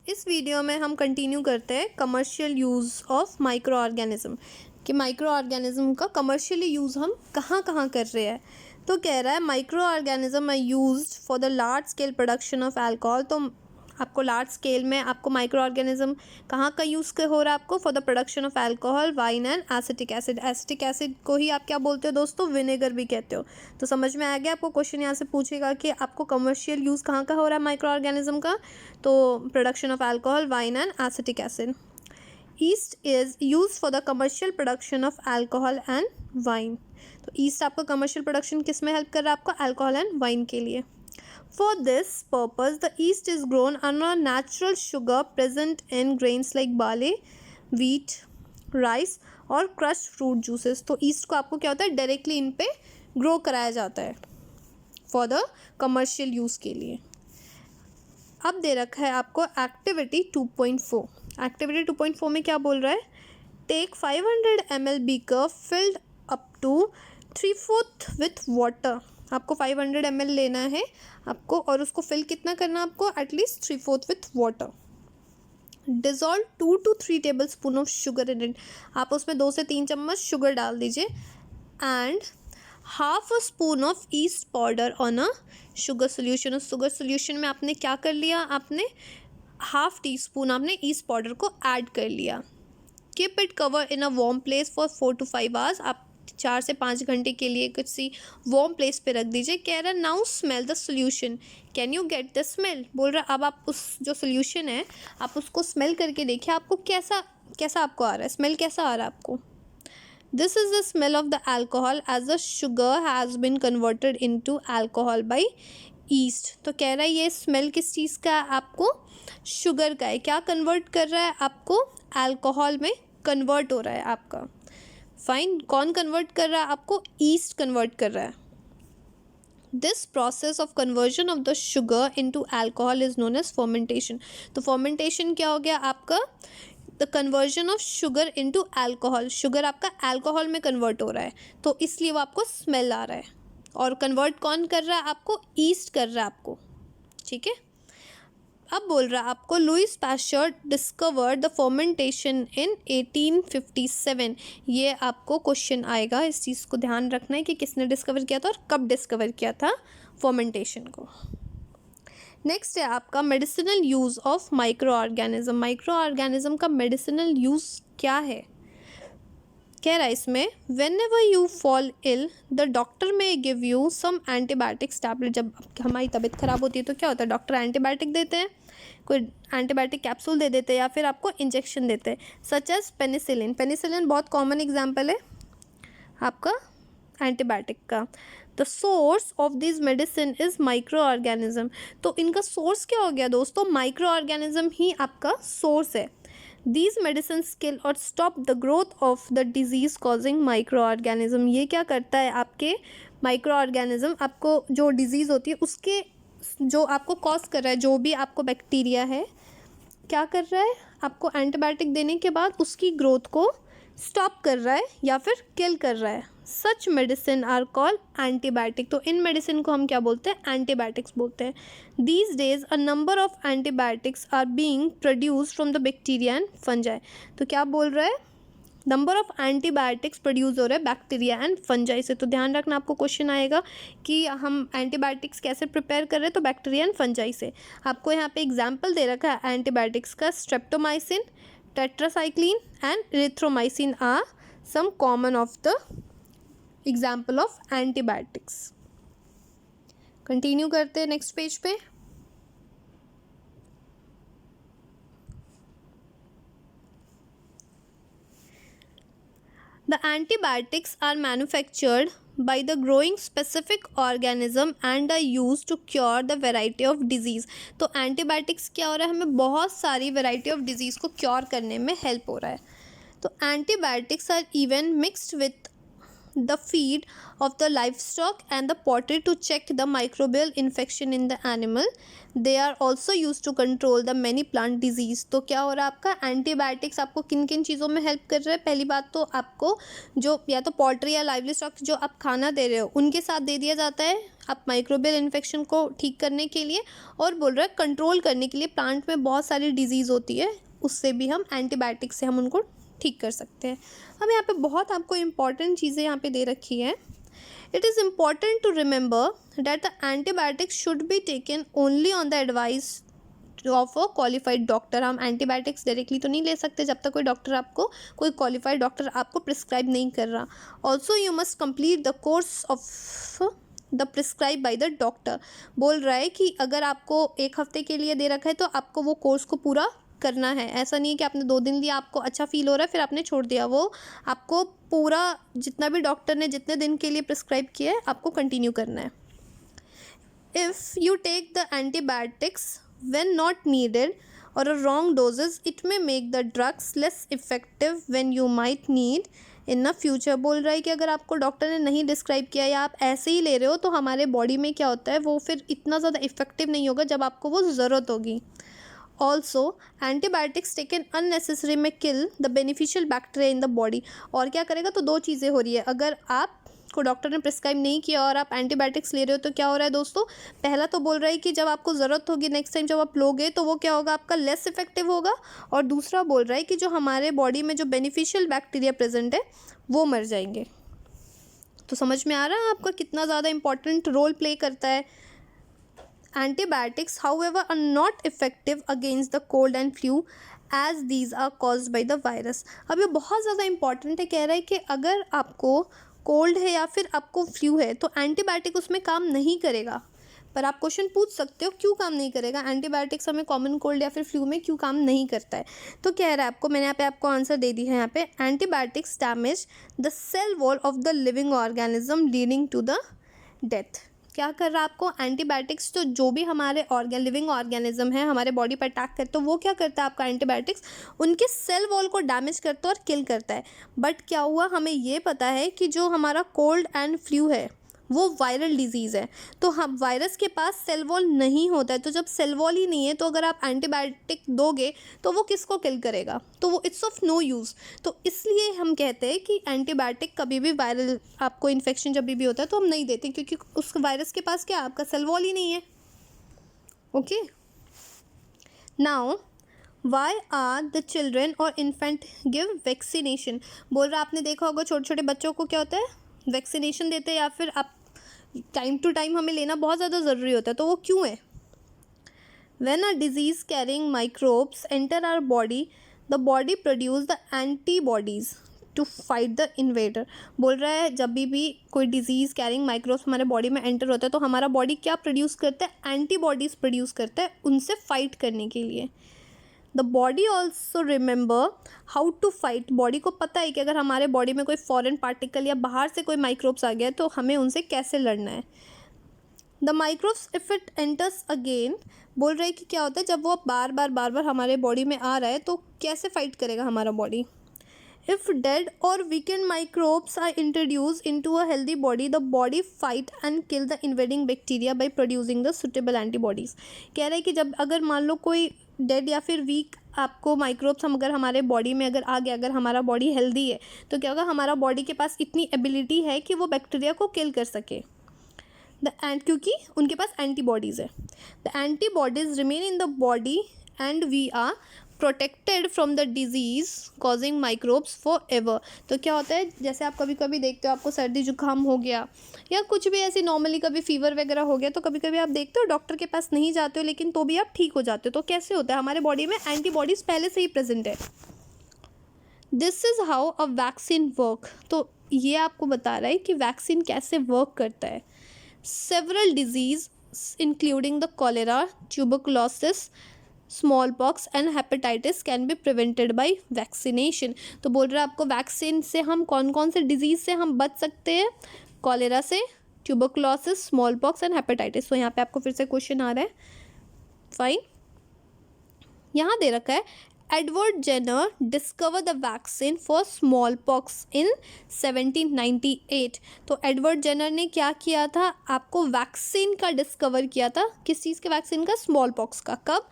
इस वीडियो में हम कंटिन्यू करते हैं commercial use of micro organism कि माइक्रो ऑर्गेनिज्म का कमर्शियली यूज़ हम कहाँ कहाँ कर रहे हैं। तो कह रहा है micro organism are used for the large scale production of alcohol. तो आपको लार्ज स्केल में आपको माइक्रो ऑर्गेनिज्म कहाँ का यूज़ हो रहा है आपको for the production of alcohol, wine and acetic acid. Acetic acid को ही आप क्या बोलते हो दोस्तों, विनेगर भी कहते हो। तो समझ में आ गया। आपको क्वेश्चन यहाँ से पूछेगा कि आपको कमर्शियल यूज़ कहाँ का हो रहा है माइक्रो ऑर्गेनिज्म का, तो production of alcohol, wine and acetic acid. East is use for the commercial production of alcohol and wine. तो ईस्ट आपका कमर्शियल प्रोडक्शन किस में हेल्प कर रहा है आपको, अल्कोहल एंड वाइन के लिए। For this purpose, the yeast is grown on a natural sugar present in grains like barley, wheat, rice और crushed fruit juices। तो yeast को आपको क्या होता है, डायरेक्टली इन पे ग्रो कराया जाता है फॉर द कमर्शियल यूज़ के लिए। अब दे रखा है आपको एक्टिविटी 2.4। एक्टिविटी 2.4 में क्या बोल रहा है, take 500 ml beaker filled up to 3/4 with water। आपको 500 ml लेना है आपको और उसको फिल कितना करना है आपको, at least 3/4 with water. Dissolve 2 to 3 table spoon of sugar in it. आप उसमें 2 से 3 चम्मच शुगर डाल दीजिए। And half a spoon of east powder on a sugar solution. उस शुगर सोल्यूशन में आपने क्या कर लिया, आपने हाफ टी स्पून आपने ईस्ट पाउडर को ऐड कर लिया। Keep it cover in a warm place for 4 to 5 hours. आप 4 से 5 घंटे के लिए किसी वार्म प्लेस पे रख दीजिए। कह रहा है now smell the solution, can you get the smell. बोल रहा अब आप उस जो सोल्यूशन है आप उसको स्मेल करके देखिए आपको कैसा आपको आ रहा है, स्मेल कैसा आ रहा है आपको। This is the smell of the alcohol as the sugar has been converted into alcohol by yeast. तो कह रहा है ये स्मेल किस चीज़ का है आपको, शुगर का है। क्या कन्वर्ट कर रहा है आपको, अल्कोहल में कन्वर्ट हो रहा है आपका। फाइन, कौन कन्वर्ट कर रहा है आपको, ईस्ट कन्वर्ट कर रहा है। This process of conversion of the sugar into alcohol is known as fermentation. तो फर्मेंटेशन क्या हो गया आपका, the conversion of sugar into alcohol. Sugar आपका अल्कोहल में कन्वर्ट हो रहा है तो इसलिए वो आपको स्मेल आ रहा है। और कन्वर्ट कौन कर रहा है आपको, ईस्ट कर रहा है आपको, ठीक है। अब बोल रहा है आपको Louis Pasteur discovered the fermentation in 1857। ये आपको क्वेश्चन आएगा, इस चीज़ को ध्यान रखना है कि किसने डिस्कवर किया था और कब डिस्कवर किया था फर्मेंटेशन को। नेक्स्ट है आपका medicinal use of microorganism. Microorganism का मेडिसिनल यूज़ क्या है, कह रहा है इसमें whenever you fall ill the doctor may give you some antibiotics tablet. जब हमारी तबीयत ख़राब होती है तो क्या होता है, डॉक्टर एंटीबायोटिक देते हैं, कोई एंटीबायोटिक कैप्सूल दे देते हैं या फिर आपको इंजेक्शन देते हैं, सच एज पेनिसिलिन। पेनिसिलिन बहुत कॉमन एग्जाम्पल है आपका एंटीबायोटिक का। The source of this medicine is micro organism. तो इनका सोर्स क्या हो गया दोस्तों, माइक्रो ऑर्गेनिज्म ही आपका सोर्स है। These medicines kill or stop the growth of the disease causing microorganism। ये क्या करता है आपके माइक्रो ऑर्गेनिज्म, आपको जो डिजीज़ होती है उसके जो आपको कॉज कर रहा है, जो भी आपको बैक्टीरिया है क्या कर रहा है, आपको एंटीबायोटिक देने के बाद उसकी ग्रोथ को स्टॉप कर रहा है या फिर किल कर रहा है। सच मेडिसिन आर कॉल्ड एंटीबायोटिक। तो इन मेडिसिन को हम क्या बोलते हैं, एंटीबायोटिक्स बोलते हैं। These days a number of antibiotics are being produced from the bacteria and fungi. तो क्या बोल रहा है, नंबर ऑफ एंटीबायोटिक्स प्रोड्यूस हो रहे हैं बैक्टीरिया एंड फंजाई से। तो ध्यान रखना, आपको क्वेश्चन आएगा कि हम एंटीबायोटिक्स कैसे प्रिपेयर कर रहे हैं, तो बैक्टीरिया एंड फंजाई से। आपको यहाँ पे एग्जाम्पल दे रखा है एंटीबायोटिक्स का, streptomycin, tetracycline and erythromycin are some common of the example of antibiotics. Continue करते हैं नेक्स्ट पेज पे। The antibiotics are manufactured by the growing specific organism and are used to cure the variety of disease। तो antibiotics क्या हो रहा है, हमें बहुत सारी variety of disease को cure करने में help हो रहा है। तो antibiotics are even mixed with the feed of the livestock and the pottery to check the microbial infection in the animal. They are also used to control the many plant disease. तो क्या हो रहा है आपका, antibiotics आपको किन किन चीज़ों में हेल्प कर रहा है? पहली बात तो आपको जो या तो पोल्ट्री या लाइवली स्टॉक जो आप खाना दे रहे हो उनके साथ दे दिया जाता है आप माइक्रोबियल इन्फेक्शन को ठीक करने के लिए, और बोल रहा है कंट्रोल करने के लिए। प्लांट में बहुत सारी डिजीज़ होती है, उससे भी हम एंटीबायोटिक से हम उनको ठीक कर सकते हैं। अब यहाँ पे बहुत आपको इम्पॉर्टेंट चीज़ें यहाँ पे दे रखी है। It is important to remember that the antibiotics should be taken only on the advice of a qualified doctor. हम एंटीबायोटिक्स डायरेक्टली तो नहीं ले सकते जब तक कोई डॉक्टर आपको, कोई क्वालिफाइड डॉक्टर आपको प्रिस्क्राइब नहीं कर रहा। Also you must complete the course of the prescribe by the doctor. बोल रहा है कि अगर आपको 1 हफ्ते के लिए दे रखा है तो आपको वो कोर्स को पूरा करना है। ऐसा नहीं है कि आपने 2 दिन लिया, आपको अच्छा फील हो रहा है फिर आपने छोड़ दिया। वो आपको पूरा जितना भी डॉक्टर ने जितने दिन के लिए प्रिस्क्राइब किया है आपको कंटिन्यू करना है। If you take the antibiotics when not needed और a wrong dosages it may make the drugs less effective when you might need in the future. बोल रहा है कि अगर आपको डॉक्टर ने नहीं डिस्क्राइब किया या आप ऐसे ही ले रहे हो तो हमारे बॉडी में क्या होता है, वो फिर इतना ज़्यादा इफेक्टिव नहीं होगा जब आपको वो ज़रूरत होगी। ऑल्सो एंटीबायोटिक्स टेकन अननेसेसरी में kill the beneficial bacteria in the body. और क्या करेगा, तो 2 चीज़ें हो रही है। अगर आपको डॉक्टर ने प्रिस्क्राइब नहीं किया और आप एंटीबायोटिक्स ले रहे हो तो क्या हो रहा है दोस्तों, पहला तो बोल रहा है कि जब आपको ज़रूरत होगी नेक्स्ट टाइम जब आप लोगे तो वो क्या होगा, आपका लेस इफेक्टिव होगा। और दूसरा बोल रहा है कि जो हमारे बॉडी में जो बेनिफिशियल बैक्टीरिया प्रेजेंट है वो मर जाएंगे। तो समझ में आ रहा है आपका कितना ज़्यादा इंपॉर्टेंट रोल प्ले करता है। Antibiotics, however, are not effective against the cold and flu as these are caused by the virus. अब ये बहुत ज़्यादा इंपॉर्टेंट है, कह रहा है कि अगर आपको कोल्ड है या फिर आपको फ्लू है तो एंटीबायोटिक उसमें काम नहीं करेगा। पर आप क्वेश्चन पूछ सकते हो क्यों काम नहीं करेगा, एंटीबायोटिक्स हमें कॉमन कोल्ड या फिर फ्लू में क्यों काम नहीं करता है। तो कह रहा है आपको, मैंने यहाँ पे आपको आंसर दे दी है यहाँ पे, antibiotics damage the cell wall of the living organism leading to the death. क्या कर रहा है आपको, एंटीबायोटिक्स तो जो भी हमारे लिविंग ऑर्गेनिज्म है हमारे बॉडी पर अटैक करते तो वो क्या करता है आपका एंटीबायोटिक्स, उनके सेल वॉल को डैमेज करता है और किल करता है। बट क्या हुआ, हमें ये पता है कि जो हमारा कोल्ड एंड फ्लू है वो वायरल डिजीज़ है, तो हम वायरस के पास सेल वॉल नहीं होता है। तो जब सेल वॉल ही नहीं है तो अगर आप एंटीबायोटिक दोगे तो वो किसको किल करेगा, तो वो इट्स ऑफ नो यूज़। तो इसलिए हम कहते हैं कि एंटीबायोटिक कभी भी वायरल आपको इन्फेक्शन जब भी होता है तो हम नहीं देते, क्योंकि उस वायरस के पास क्या, आपका सेल वॉल ही नहीं है। Okay, now why are the children और इन्फेंट गिव वैक्सीनेशन। बोल रहा आपने देखा होगा छोटे छोटे बच्चों को क्या होता है, वैक्सीनेशन देते हैं, या फिर आप टाइम टू टाइम हमें लेना बहुत ज़्यादा ज़रूरी होता है। तो वो क्यों है, when a disease carrying microbes enter our body the body produce the antibodies to fight the invader. बोल रहा है जब भी कोई डिजीज़ कैरिंग माइक्रोब्स हमारे बॉडी में एंटर होता है तो हमारा बॉडी क्या प्रोड्यूस करता है, एंटीबॉडीज़ प्रोड्यूस करता है उनसे फाइट करने के लिए। The body also remember how to fight. Body को पता है कि अगर हमारे बॉडी में कोई फॉरेन पार्टिकल या बाहर से कोई माइक्रोब्स आ गया तो हमें उनसे कैसे लड़ना है। The microbes if it enters again, बोल रहे हैं कि क्या होता है जब वो बार बार हमारे बॉडी में आ रहा है तो कैसे फाइट करेगा हमारा body. If dead or weakened microbes are introduced into a healthy body, the body fight and kill the invading bacteria by producing the suitable antibodies. कह रहा है कि जब अगर मान लो कोई डेड या फिर वीक आपको माइक्रोब्स हम अगर हमारे बॉडी में अगर आ गया, अगर हमारा बॉडी हेल्दी है तो क्या होगा, हमारा बॉडी के पास इतनी एबिलिटी है कि वो बैक्टीरिया को किल कर सके क्योंकि उनके पास एंटीबॉडीज़ है। The antibodies remain in the body and we are protected from the disease causing microbes for ever. तो क्या होता है, जैसे आप कभी कभी देखते हो आपको सर्दी जुकाम हो गया या कुछ भी ऐसी नॉर्मली कभी फीवर वगैरह हो गया तो कभी कभी आप देखते हो डॉक्टर के पास नहीं जाते हो लेकिन तो भी आप ठीक हो जाते हो। तो कैसे होता है, हमारे बॉडी में एंटीबॉडीज़ पहले से ही प्रेजेंट है। This is how a vaccine work. तो ये आपको बता रहा है कि वैक्सीन कैसे वर्क करता है। Several disease including the cholera, tuberculosis, small pox and hepatitis can be prevented by vaccination. तो बोल रहा है आपको वैक्सीन से हम कौन कौन से डिजीज़ से हम बच सकते हैं, कॉलेरा से, tuberculosis, small pox and hepatitis. तो यहाँ पे आपको फिर से क्वेश्चन आ रहा है, फाइन, यहाँ दे रखा है Edward Jenner discover the vaccine for small pox in 1798। तो एडवर्ड जेनर ने क्या किया था, आपको वैक्सीन का डिस्कवर किया था। किस चीज़ के वैक्सीन का? स्मॉल पॉक्स का। कब?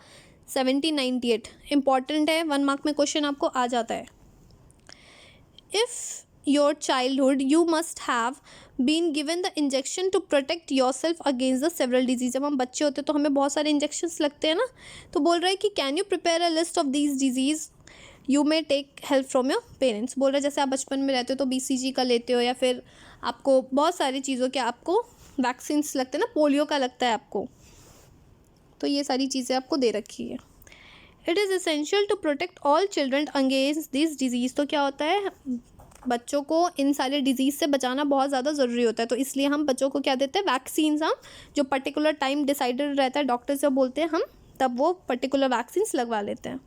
1798। इंपॉर्टेंट है, 1 मार्क में क्वेश्चन आपको आ जाता है। If your childhood you must have been given the injection to protect your self against the several disease. जब हम बच्चे होते हैं तो हमें बहुत सारे इंजेक्शन्स लगते हैं ना, तो बोल रहा है कि can you prepare a list of these disease you may take help from your parents. बोल रहा है जैसे आप बचपन में रहते हो तो BCG का लेते हो, या फिर आपको बहुत सारी चीज़ों के आपको वैक्सीन्स लगते हैं ना, पोलियो का लगता है आपको, तो ये सारी चीज़ें आपको दे रखी है। It is essential to protect all children against this disease. तो क्या होता है, बच्चों को इन सारे डिजीज़ से बचाना बहुत ज़्यादा ज़रूरी होता है, तो इसलिए हम बच्चों को क्या देते हैं, वैक्सीन्स। हम जो पर्टिकुलर टाइम डिसाइडेड रहता है, डॉक्टर जब बोलते हैं हम, तब वो पर्टिकुलर वैक्सीन्स लगवा लेते हैं।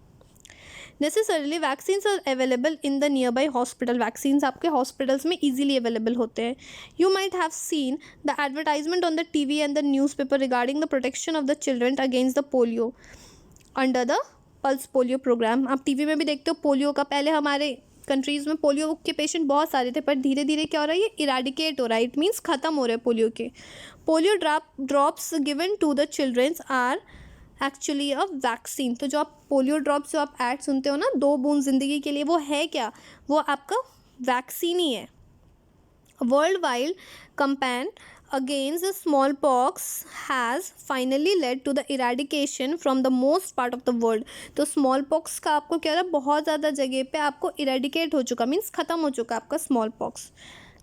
Necessarily vaccines are available in the nearby hospital. Vaccines आपके हॉस्पिटल्स में ईजिली अवेलेबल होते हैं। You might have seen the advertisement on the TV and the newspaper regarding the protection of the children against the polio under the pulse polio program. आप TV में भी देखते हो polio का। पहले हमारे कंट्रीज़ में पोलियो के पेशेंट बहुत सारे थे, पर धीरे धीरे क्या हो रहा है, ये इराडिकेट हो रहा है। इट मीन्स ख़त्म हो रहे हैं पोलियो के। Polio drops given to the childrens are actually a vaccine. तो जो आप पोलियो ड्रॉप्स जो आप ऐड सुनते हो ना, 2 बूंद ज़िंदगी के लिए, वो है क्या? वो आपका वैक्सीन ही है। World wide campaign against the smallpox has finally led to the eradication from the most part of the world। तो smallpox का आपको क्या रहा, बहुत ज़्यादा जगह पे आपको eradicate हो चुका, मीन्स ख़त्म हो चुका आपका smallpox।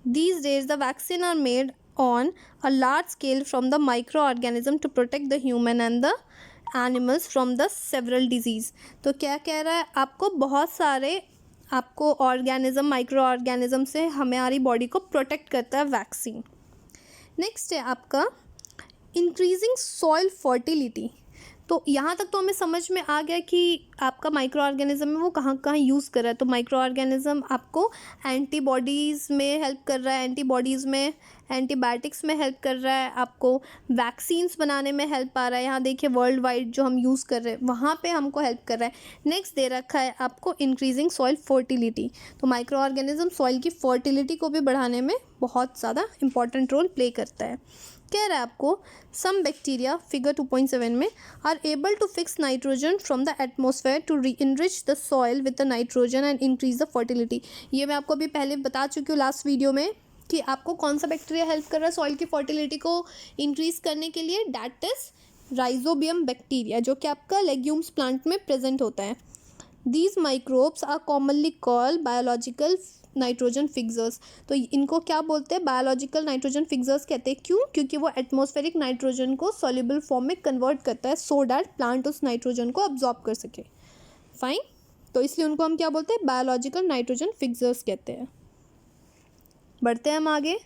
These days the vaccine are made on a large scale from the microorganism to protect the human and the animals from the several disease। तो क्या कह रहा है, आपको बहुत सारे आपको ऑर्गेनिज्म, माइक्रो ऑर्गेनिज्म से हमारी बॉडी को प्रोटेक्ट करता है वैक्सीन। नेक्स्ट है आपका इंक्रीजिंग सॉइल फर्टिलिटी। तो यहाँ तक तो हमें समझ में आ गया कि आपका माइक्रो ऑर्गेनिज्म में वो कहाँ कहाँ यूज़ कर रहा है। तो माइक्रो ऑर्गेनिज्म आपको एंटीबॉडीज़ में हेल्प कर रहा है, एंटीबॉडीज़ में, एंटीबायोटिक्स में हेल्प कर रहा है, आपको वैक्सीन्स बनाने में हेल्प आ रहा है। यहाँ देखिए वर्ल्ड वाइड जो हम यूज़ कर रहे हैं वहाँ पे हमको हेल्प कर रहा है। नेक्स्ट दे रखा है आपको इंक्रीजिंग सॉइल फर्टिलिटी। तो माइक्रो ऑर्गेनिज्म सॉइल की फर्टिलिटी को भी बढ़ाने में बहुत ज़्यादा इंपॉर्टेंट रोल प्ले करता है। कह रहा है आपको सम बैक्टीरिया, फिगर 2.7 में, are able to fix nitrogen from the atmosphere to re enrich the soil with the nitrogen and increase the fertility. ये मैं आपको अभी पहले बता चुकी हूँ लास्ट वीडियो में कि आपको कौन सा बैक्टीरिया हेल्प कर रहा है सॉइल की फर्टिलिटी को इंक्रीज करने के लिए। डैट इज राइजोबियम बैक्टीरिया, जो कि आपका लेग्यूम्स प्लांट में प्रेजेंट होता है। These microbes are commonly called biological nitrogen fixers. तो इनको क्या बोलते हैं, बायोलॉजिकल नाइट्रोजन फिक्सर्स कहते हैं। क्यों? क्योंकि वो एटमॉस्फेरिक नाइट्रोजन को सॉल्युबल फॉर्म में कन्वर्ट करता है, सो डैट प्लांट उस नाइट्रोजन को अब्जॉर्ब कर सके। फाइन, तो इसलिए उनको हम क्या बोलते हैं, बायोलॉजिकल नाइट्रोजन फिक्सर्स कहते हैं। बढ़ते हैं हम आगे।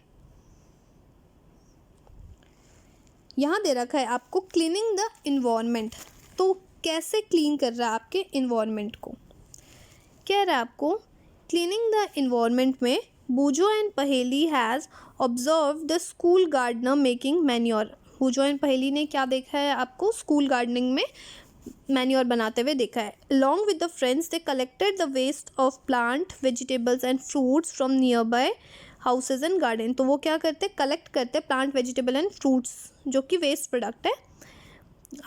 यहाँ दे रखा है आपको क्लीनिंग द इन्वायरमेंट। तो कैसे क्लीन कर रहा है आपके इन्वायरमेंट को, कह रहा है आपको क्लीनिंग द इन्वायरमेंट में Boojho and Paheli has observe the school gardener making manure. Boojho and Paheli ने क्या देखा है, आपको स्कूल गार्डनिंग में मैन्योर बनाते हुए देखा है। Along with the friends they collected the waste of plant, vegetables and fruits from nearby houses and garden. तो वो क्या करते, कलेक्ट करते प्लांट, वेजिटेबल एंड फ्रूट्स, जो कि वेस्ट प्रोडक्ट है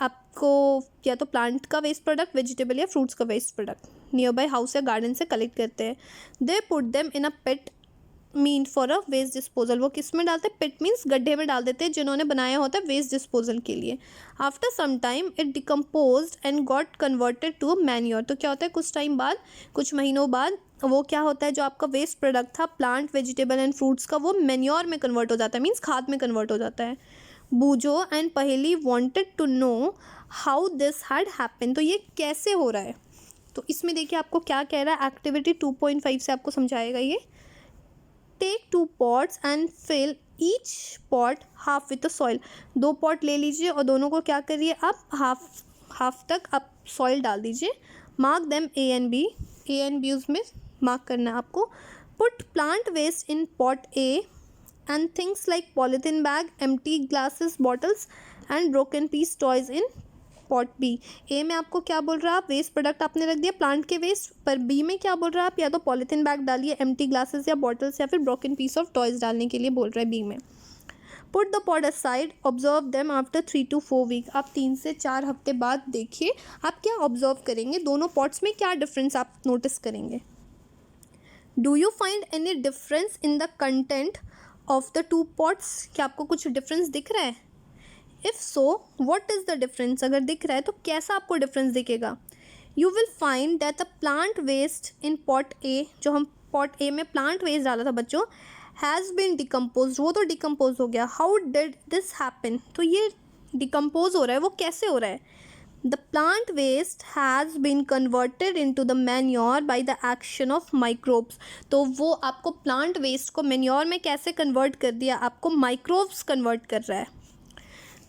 आपको, या तो प्लांट का वेस्ट प्रोडक्ट, वेजिटेबल या फ्रूट्स का waste product nearby house या गार्डन से कलेक्ट करते हैं। They put them in a pit mean for a waste disposal. वो किस में डालते हैं, पिट मीन्स गड्ढे में डाल देते हैं जिन्होंने बनाया होता है वेस्ट डिस्पोजल के लिए। After some time it decompose and got converted to a manure. तो क्या होता है, कुछ टाइम बाद, कुछ महीनों बाद वो क्या होता है, जो आपका वेस्ट प्रोडक्ट था प्लांट, वेजिटेबल एंड फ्रूट्स का, वो मैन्योर में कन्वर्ट हो जाता है, मीन्स खाद में कन्वर्ट हो जाता है। Boojho and Paheli wanted to know how this had happen. तो ये कैसे हो रहा है, तो इसमें देखिए आपको क्या कह रहा है, एक्टिविटी 2.5 से आपको समझाएगा ये। Take 2 pots and fill each pot half with the soil. 2 pot ले लीजिए और दोनों को क्या करिए आप, हाफ तक आप सॉइल डाल दीजिए। Mark them A and B, A and B उसमें मार्क करना है आपको। Put plant waste in pot A and things like polythene bag, empty glasses, bottles and broken piece toys in pot B. A में आपको क्या बोल रहा है, आप वेस्ट प्रोडक्ट आपने रख दिया प्लांट के वेस्ट पर। बी में क्या बोल रहा है, आप या तो पॉलीथीन बैग डालिए, एम्प्टी ग्लासेस या बॉटल्स, या फिर ब्रोकन पीस ऑफ टॉयज डालने के लिए बोल रहा है बी में। Put the pot aside, observe them after 3 to 4 week. आप 3 से 4 हफ्ते बाद देखिए आप क्या ऑब्जर्व करेंगे, दोनों पॉट्स में क्या डिफरेंस आप नोटिस करेंगे। Do you find any difference in the content of the 2 pots, क्या आपको कुछ डिफरेंस दिख रहा है? If so what is the difference, अगर दिख रहा है तो कैसा आपको डिफरेंस दिखेगा? You will find that the plant waste in pot A, जो हम पॉट ए में प्लांट वेस्ट डाला था बच्चों, हैज़ बीन डिकम्पोज, वो तो डिकम्पोज हो गया। हाउ डिड दिस हैपन, तो ये डिकम्पोज हो रहा है, वो कैसे हो रहा है? The plant waste has been converted into the manure by the action of microbes. तो वो आपको प्लांट वेस्ट को मैन्योर में कैसे कन्वर्ट कर दिया, आपको माइक्रोब्स कन्वर्ट कर रहा है।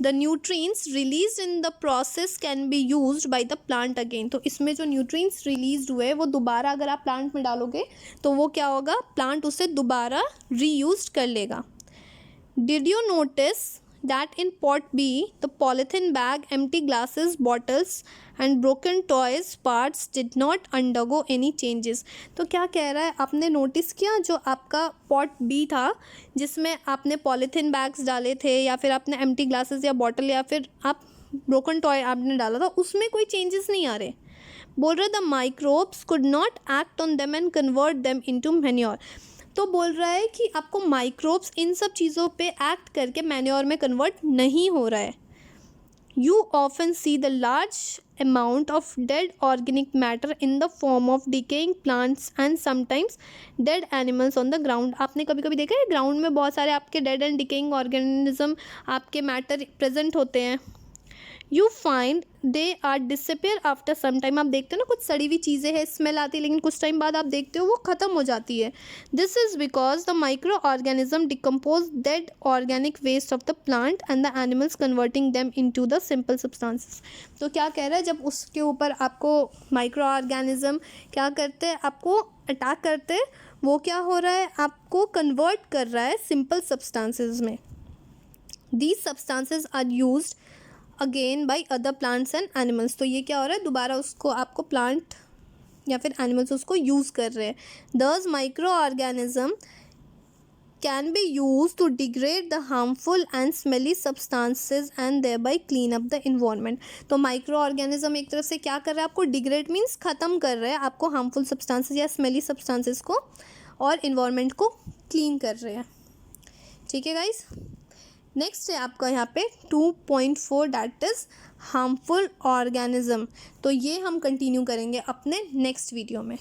The nutrients release in the process can be used by the plant again. तो इसमें जो न्यूट्रिएंट्स रिलीज हुए वो दोबारा अगर आप प्लांट में डालोगे तो वो क्या होगा, प्लांट उसे दोबारा रीयूज कर लेगा। Did you notice that in pot B the polythene bag, empty glasses, bottles and broken toys parts did not undergo any changes। तो क्या कह रहा है, आपने नोटिस किया जो आपका पॉट बी था जिसमें आपने पॉलीथीन बैग्स डाले थे या फिर आपने एम्प्टी ग्लासेस या बॉटल या फिर आप ब्रोकन टॉय आपने डाला था, उसमें कोई चेंजेस नहीं आ रहे। बोल रहे the microbes could not act on them and convert them into manure. तो बोल रहा है कि आपको माइक्रोब्स इन सब चीज़ों पे एक्ट करके मैन्योर में कन्वर्ट नहीं हो रहा है। You often see the large amount of dead organic matter in the form of decaying plants and sometimes dead animals on the ground. आपने कभी कभी देखा है ग्राउंड में बहुत सारे आपके डेड एंड डिकेइंग ऑर्गेनिज्म आपके मैटर प्रेजेंट होते हैं। You find they are disappear after some time. आप देखते हो ना कुछ सड़ी हुई चीज़ें हैं, स्मेल आती है, लेकिन कुछ टाइम बाद आप देखते हो वो ख़त्म हो जाती है। This is because the microorganism decompose dead organic waste of the plant and the animals converting them into the simple substances. तो क्या कह रहा है, जब उसके ऊपर आपको माइक्रो ऑर्गेनिज्म क्या करते हैं, आपको अटैक करते हैं, वो क्या हो रहा है, आपको कन्वर्ट कर रहा है सिंपल सब्सटेंसेस में। These substances are used again by other plants and animals. तो ये क्या हो रहा है, दोबारा उसको आपको प्लांट या फिर एनिमल्स उसको यूज़ कर रहे हैं। This microorganism can be use to degrade the harmful and smelly substances and thereby clean up the environment. तो माइक्रो ऑर्गेनिज्म एक तरफ से क्या कर रहा है, आपको डिग्रेड मीन्स ख़त्म कर रहे हैं आपको हार्मफुल सब्सटेंसेज या स्मेली सब्सटेंसेज को, और इन्वायरमेंट को क्लीन कर रहे हैं। ठीक है गाइस, नेक्स्ट है आपका यहाँ पे 2.4 दैट इज़ हार्मफुल ऑर्गेनिज्म। तो ये हम कंटिन्यू करेंगे अपने नेक्स्ट वीडियो में।